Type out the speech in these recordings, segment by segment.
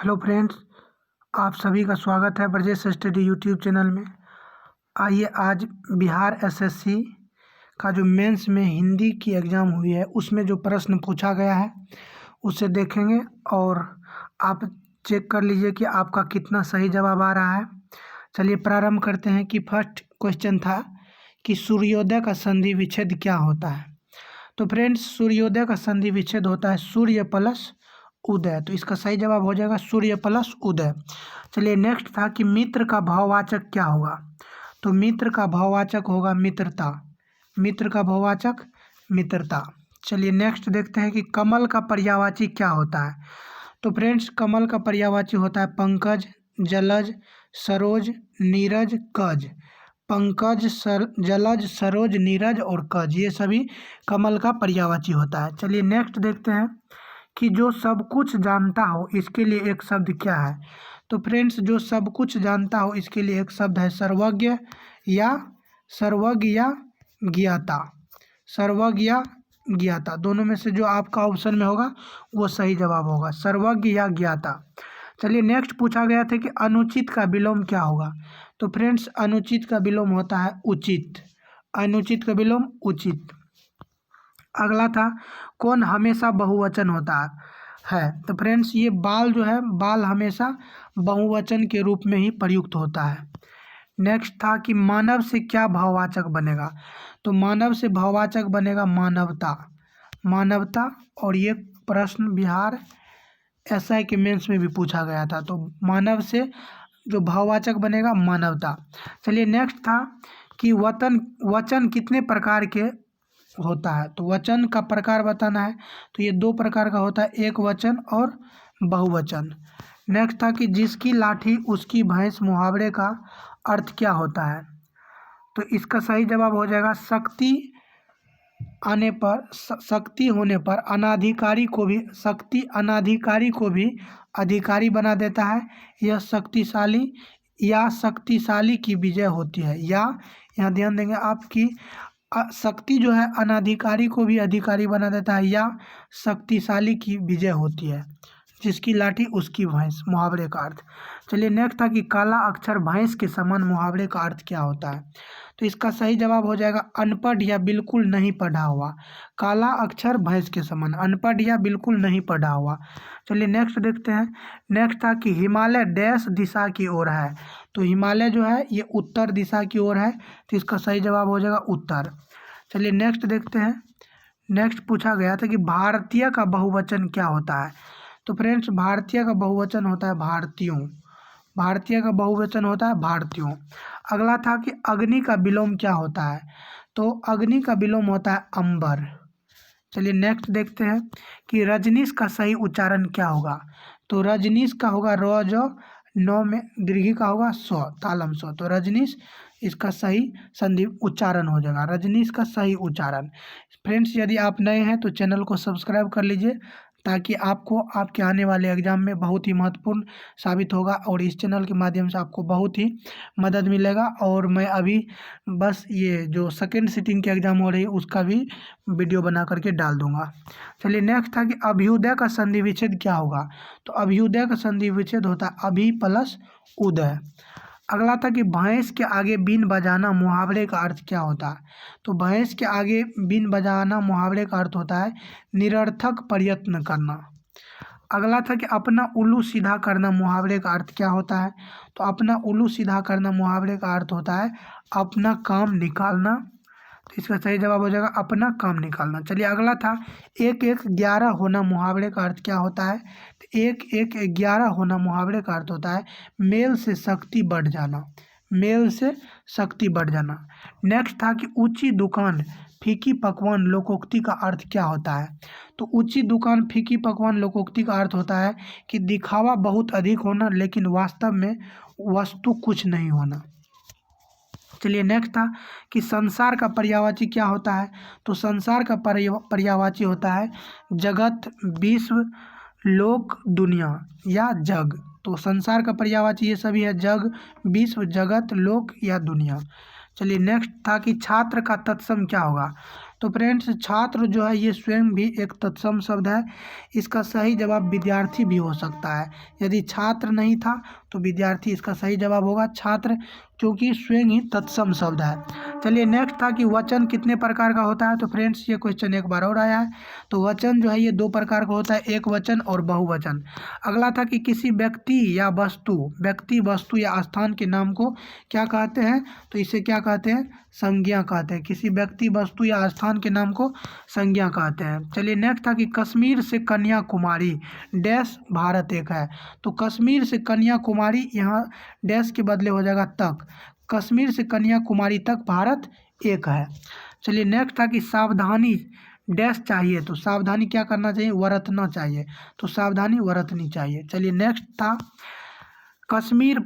Hello friends, आप सभी का स्वागत है ब्रजेश स्टडी यूट्यूब चैनल में। आइए आज बिहार एसएससी का जो मेंस में हिंदी की एग्ज़ाम हुई है उसमें जो प्रश्न पूछा गया है उसे देखेंगे और आप चेक कर लीजिए कि आपका कितना सही जवाब आ रहा है। चलिए प्रारंभ करते हैं कि फर्स्ट क्वेश्चन था कि सूर्योदय का संधि विच्छेद क्या होता है। तो फ्रेंड्स, सूर्योदय का संधि विच्छेद होता है सूर्य प्लस उदय। तो इसका सही जवाब हो जाएगा सूर्य प्लस उदय। चलिए नेक्स्ट था कि मित्र का भाववाचक क्या होगा। तो मित्र का भाववाचक होगा मित्रता। मित्र का भाववाचक मित्रता। चलिए नेक्स्ट देखते हैं कि कमल का पर्यायवाची क्या होता है। तो फ्रेंड्स, कमल का पर्यायवाची होता है पंकज, जलज, सरोज, नीरज, कज। पंकज, जलज, सरोज, नीरज और कज, ये सभी कमल का पर्यायवाची होता है। चलिए नेक्स्ट देखते हैं कि जो सब कुछ जानता हो इसके लिए एक शब्द क्या है। तो फ्रेंड्स, जो सब कुछ जानता हो इसके लिए एक शब्द है सर्वज्ञ या ज्ञाता। सर्वज्ञ या ज्ञाता, दोनों में से जो आपका ऑप्शन में होगा वो सही जवाब होगा, सर्वज्ञ या ज्ञाता। चलिए नेक्स्ट पूछा गया था कि अनुचित का विलोम क्या होगा। तो फ्रेंड्स, अनुचित का विलोम होता है उचित। अनुचित का विलोम उचित। अगला था कौन हमेशा बहुवचन होता है। तो फ्रेंड्स, ये बाल जो है, बाल हमेशा बहुवचन के रूप में ही प्रयुक्त होता है। नेक्स्ट था कि मानव से क्या भाववाचक बनेगा। तो मानव से भाववाचक बनेगा मानवता। मानवता। और ये प्रश्न बिहार एसआई के मेंस में भी पूछा गया था। तो मानव से जो भाववाचक बनेगा मानवता। चलिए नेक्स्ट था कि वचन कितने प्रकार के होता है। तो वचन का प्रकार बताना है। तो ये दो प्रकार का होता है, एक वचन और बहुवचन। नेक्स्ट था कि जिसकी लाठी उसकी भैंस मुहावरे का अर्थ क्या होता है। तो इसका सही जवाब हो जाएगा शक्ति आने पर, शक्ति होने पर अनाधिकारी को भी अधिकारी बना देता है। यह शक्तिशाली की विजय होती है। या यहाँ ध्यान देंगे आपकी शक्ति जो है अनाधिकारी को भी अधिकारी बना देता है या शक्तिशाली की विजय होती है। जिसकी लाठी उसकी भैंस, मुहावरे का अर्थ। चलिए नेक्स्ट था कि काला अक्षर भैंस के समान, मुहावरे का अर्थ क्या होता है। तो इसका सही जवाब हो जाएगा अनपढ़ या बिल्कुल नहीं पढ़ा हुआ। काला अक्षर भैंस के समान, अनपढ़ या बिल्कुल नहीं पढ़ा हुआ। चलिए नेक्स्ट देखते हैं। नेक्स्ट था कि हिमालय डैश दिशा की ओर है। तो हिमालय जो है ये उत्तर दिशा की ओर है। तो इसका सही जवाब हो जाएगा उत्तर। चलिए नेक्स्ट देखते हैं। नेक्स्ट पूछा गया था कि भारतीय का बहुवचन क्या होता है। तो फ्रेंड्स, भारतीय का बहुवचन होता है भारतीयों। भारतीय का बहुवचन होता है भारतीयों। अगला था कि अग्नि का विलोम क्या होता है। तो अग्नि का विलोम होता है अंबर। चलिए नेक्स्ट देखते हैं कि रजनीश का सही उच्चारण क्या होगा। तो रजनीश का होगा र ज, नौ में दीर्घी का होगा स्व, तालम स्व। तो रजनीश इसका सही संधि उच्चारण हो जाएगा, रजनीश का सही उच्चारण। फ्रेंड्स, यदि आप नए हैं तो चैनल को सब्सक्राइब कर लीजिए ताकि आपको आपके आने वाले एग्जाम में बहुत ही महत्वपूर्ण साबित होगा और इस चैनल के माध्यम से आपको बहुत ही मदद मिलेगा। और मैं अभी बस ये जो सेकेंड सिटिंग की एग्ज़ाम हो रही है उसका भी वीडियो बना करके डाल दूंगा। चलिए नेक्स्ट था कि अभ्युदय का संधि विच्छेद क्या होगा। तो अभ्युदय का संधि विच्छेद होता है अभि प्लस उदय। अगला था कि भैंस के आगे बीन बजाना, मुहावरे का अर्थ क्या होता है। तो भैंस के आगे बीन बजाना मुहावरे का अर्थ होता है निरर्थक प्रयत्न करना। अगला था कि अपना उल्लू सीधा करना, मुहावरे का अर्थ क्या होता है। तो अपना उल्लू सीधा करना मुहावरे का अर्थ होता है अपना काम निकालना। तो इसका सही जवाब हो जाएगा अपना काम निकालना। चलिए अगला था 1-1-11 होना, मुहावरे का अर्थ क्या होता है। तो 1-1-11 होना मुहावरे का अर्थ होता है मेल से शक्ति बढ़ जाना। मेल से शक्ति बढ़ जाना। नेक्स्ट था कि ऊंची दुकान फीकी पकवान लोकोक्ति का अर्थ क्या होता है। तो ऊंची दुकान फीकी पकवान लोकोक्ति का अर्थ होता है कि दिखावा बहुत अधिक होना लेकिन वास्तव में वस्तु कुछ नहीं होना। चलिए नेक्स्ट था कि संसार का पर्यायवाची क्या होता है। तो संसार का पर्यायवाची होता है जगत, विश्व, लोक, दुनिया या जग। तो संसार का पर्यायवाची ये सभी है जग, विश्व, जगत, लोक या दुनिया। चलिए नेक्स्ट था कि छात्र का तत्सम क्या होगा। तो फ्रेंड्स छात्र जो है ये स्वयं भी एक तत्सम शब्द है। इसका सही जवाब विद्यार्थी भी हो सकता है। यदि छात्र नहीं था तो विद्यार्थी इसका सही जवाब होगा छात्र, क्योंकि स्वयं ही तत्सम शब्द है। चलिए नेक्स्ट था कि वचन कितने प्रकार का होता है। तो फ्रेंड्स ये क्वेश्चन एक बार और आया है। तो वचन जो है ये दो प्रकार का होता है, एक वचन और बहुवचन। अगला था कि किसी व्यक्ति या वस्तु या स्थान के नाम को क्या कहते हैं। तो इसे क्या कहते हैं, संज्ञा कहते हैं। किसी व्यक्ति वस्तु या स्थान के नाम को संज्ञा कहते हैं। चलिए नेक्स्ट था कि कश्मीर से कन्याकुमारी डैश भारत एक है। तो कश्मीर से कन्याकुमारी यहाँ डैश के बदले हो जाएगा तक। कश्मीर से कन्याकुमारी तक भारत एक है। चलिए नेक्स्ट था कि सावधानी डैश चाहिए। तो सावधानी क्या करना चाहिए, बरतना चाहिए। तो सावधानी बरतनी चाहिए। चलिए नेक्स्ट था कश्मीर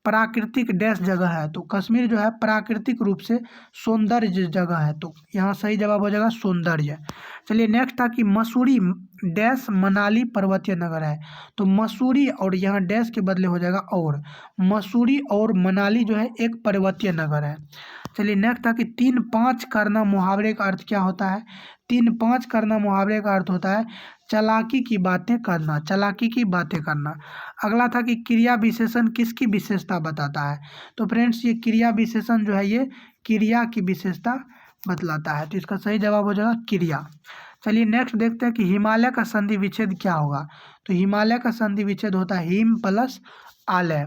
प्राकृतिक डैश जगह है। तो कश्मीर जो है प्राकृतिक रूप से सौंदर्य जगह है। तो यहाँ सही जवाब हो जाएगा सौंदर्य। चलिए नेक्स्ट था कि मसूरी डैश मनाली पर्वतीय नगर है। तो मसूरी और यहाँ डैश के बदले हो जाएगा और। मसूरी और मनाली जो है एक पर्वतीय नगर है। चलिए नेक्स्ट था कि 3-5 करना मुहावरे का अर्थ क्या होता है। 3-5 करना मुहावरे का अर्थ होता है चालाकी की बातें करना, चालाकी की बातें करना। अगला था कि क्रिया विशेषण किसकी विशेषता बताता है। तो फ्रेंड्स ये क्रिया विशेषण जो है ये क्रिया की विशेषता बतलाता है। तो इसका सही जवाब हो जाएगा क्रिया। चलिए नेक्स्ट देखते हैं कि हिमालय का संधि विच्छेद क्या होगा। तो हिमालय का संधि विच्छेद होता है हिम प्लस आलय।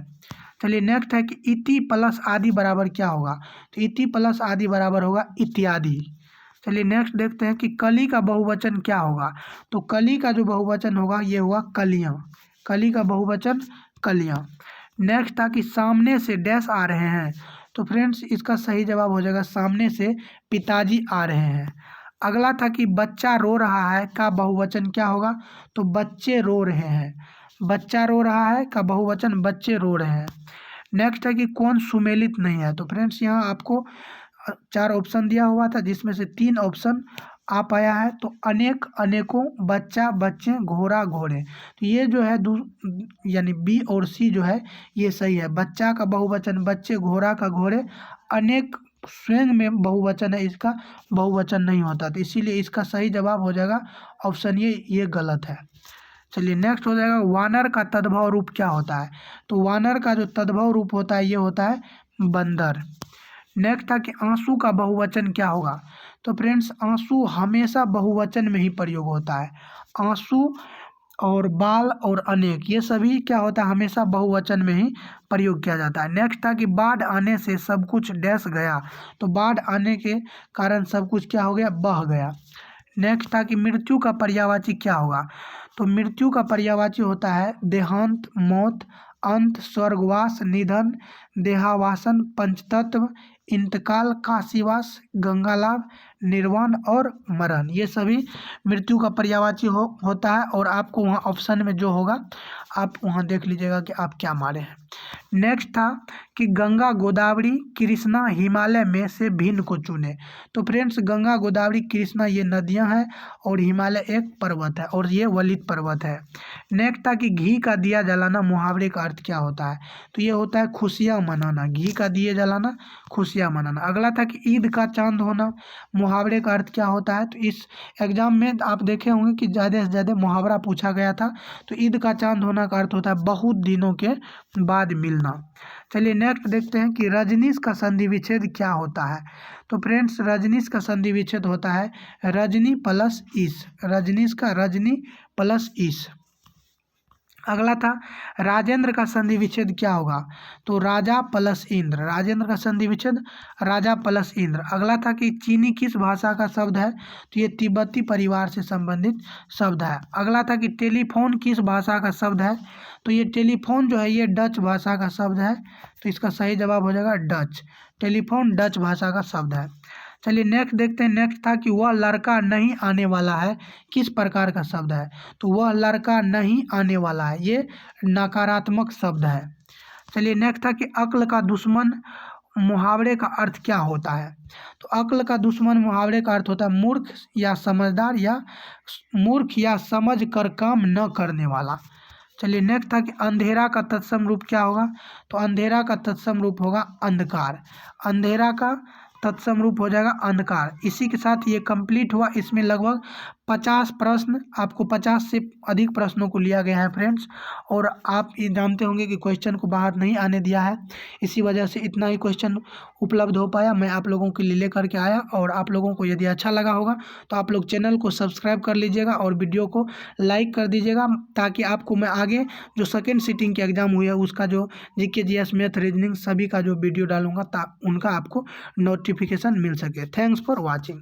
चलिए नेक्स्ट है कि इति प्लस आदि बराबर क्या होगा। तो इति प्लस आदि बराबर होगा इत्यादि। चलिए नेक्स्ट देखते हैं कि कली का बहुवचन क्या होगा। तो कली का जो बहुवचन होगा ये होगा कलियाँ। कली का बहुवचन कलियाँ। नेक्स्ट था कि सामने से डैश आ रहे हैं। तो फ्रेंड्स इसका सही जवाब हो जाएगा सामने से पिताजी आ रहे हैं। अगला था कि बच्चा रो रहा है का बहुवचन क्या होगा। तो बच्चे रो रहे हैं। बच्चा रो रहा है का बहुवचन बच्चे रो रहे हैं। नेक्स्ट है कि कौन सुमेलित नहीं है। तो फ्रेंड्स यहाँ आपको 4 ऑप्शन दिया हुआ था जिसमें से 3 ऑप्शन आ पाया है। तो अनेक, अनेकों, बच्चा, बच्चे, घोड़ा, घोड़े। तो ये जो है यानी बी और सी जो है ये सही है। बच्चा का बहुवचन बच्चे, घोड़ा का घोड़े, अनेक स्वयं में बहुवचन है, इसका बहुवचन नहीं होता। तो इसीलिए इसका सही जवाब हो जाएगा ऑप्शन ये गलत है। चलिए नेक्स्ट हो जाएगा वानर का तद्भव रूप क्या होता है। तो वानर का जो तद्भव रूप होता है ये होता है बंदर। नेक्स्ट था कि आंसू का बहुवचन क्या होगा। तो फ्रेंड्स आंसू हमेशा बहुवचन में ही प्रयोग होता है। आंसू और बाल और अनेक ये सभी क्या होता है हमेशा बहुवचन में ही प्रयोग किया जाता है। नेक्स्ट था कि बाढ़ आने से सब कुछ डैश गया। तो बाढ़ आने के कारण सब कुछ क्या हो गया, बह गया। नेक्स्ट था कि मृत्यु का पर्यायवाची क्या होगा। तो मृत्यु का पर्यायवाची होता है देहांत, मौत, अंत, स्वर्गवास, निधन, देहावासन, पंचतत्व, इंतकाल, काशीवास, गंगालाभ, निर्वाण और मरण। ये सभी मृत्यु का पर्यायवाची होता है। और आपको वहाँ ऑप्शन में जो होगा आप वहाँ देख लीजिएगा कि आप क्या मारे हैं। नेक्स्ट था कि गंगा, गोदावरी, कृष्णा हिमालय में से भिन्न को चुने। तो फ्रेंड्स गंगा, गोदावरी, कृष्णा ये नदियां हैं और हिमालय एक पर्वत है और ये वलित पर्वत है। नेक्स्ट था कि घी का दिया जलाना मुहावरे का अर्थ क्या होता है। तो ये होता है खुशियाँ मनाना। घी का दिया जलाना खुशियाँ मनाना। अगला था कि ईद का चांद होना मुहावरे का अर्थ क्या होता है। तो इस एग्जाम में आप देखे होंगे कि ज़्यादा से ज़्यादा मुहावरा पूछा गया था। तो ईद का चांद होना का अर्थ होता है बहुत दिनों के बाद मिलना। चलिए नेक्स्ट देखते हैं कि रजनीश का संधि विच्छेद क्या होता है। तो फ्रेंड्स रजनीश का संधि विच्छेद होता है रजनी प्लस ईश। रजनीश का रजनी प्लस ईश। अगला था राजेंद्र का संधि विच्छेद क्या होगा। तो राजा प्लस इंद्र। राजेंद्र का संधि विच्छेद राजा प्लस इंद्र। अगला था कि चीनी किस भाषा का शब्द है। तो ये तिब्बती परिवार से संबंधित शब्द है। अगला था कि टेलीफोन किस भाषा का शब्द है। तो ये टेलीफोन जो है ये डच भाषा का शब्द है। तो इसका सही जवाब हो जाएगा डच। टेलीफोन डच भाषा का शब्द है। चलिए नेक्स्ट देखते हैं। नेक्स्ट था कि वह लड़का नहीं आने वाला है किस प्रकार का शब्द है। तो वह लड़का नहीं आने वाला है ये नकारात्मक शब्द है। चलिए नेक्स्ट था कि अक्ल का दुश्मन मुहावरे का अर्थ क्या होता है। तो अक्ल का दुश्मन मुहावरे का अर्थ होता है मूर्ख या समझदार या मूर्ख या समझ कर काम न करने वाला। चलिए नेक्स्ट था कि अंधेरा का तत्सम रूप क्या होगा। तो अंधेरा का तत्सम रूप होगा अंधकार। अंधेरा का तत्सम रूप हो जाएगा अंधकार। इसी के साथ ये कंप्लीट हुआ। इसमें लगभग 50 प्रश्न, आपको 50 से अधिक प्रश्नों को लिया गया है फ्रेंड्स। और आप ये जानते होंगे कि क्वेश्चन को बाहर नहीं आने दिया है, इसी वजह से इतना ही क्वेश्चन उपलब्ध हो पाया। मैं आप लोगों के लिए लेकर के आया। और आप लोगों को यदि अच्छा लगा होगा तो आप लोग चैनल को सब्सक्राइब कर लीजिएगा और वीडियो को लाइक कर दीजिएगा, ताकि आपको मैं आगे जो सेकेंड सीटिंग के एग्जाम हुई है उसका जो जीके जीएस मैथ रीजनिंग सभी का जो वीडियो डालूंगा उनका आपको नोटिफिकेशन मिल सके। Thanks for watching.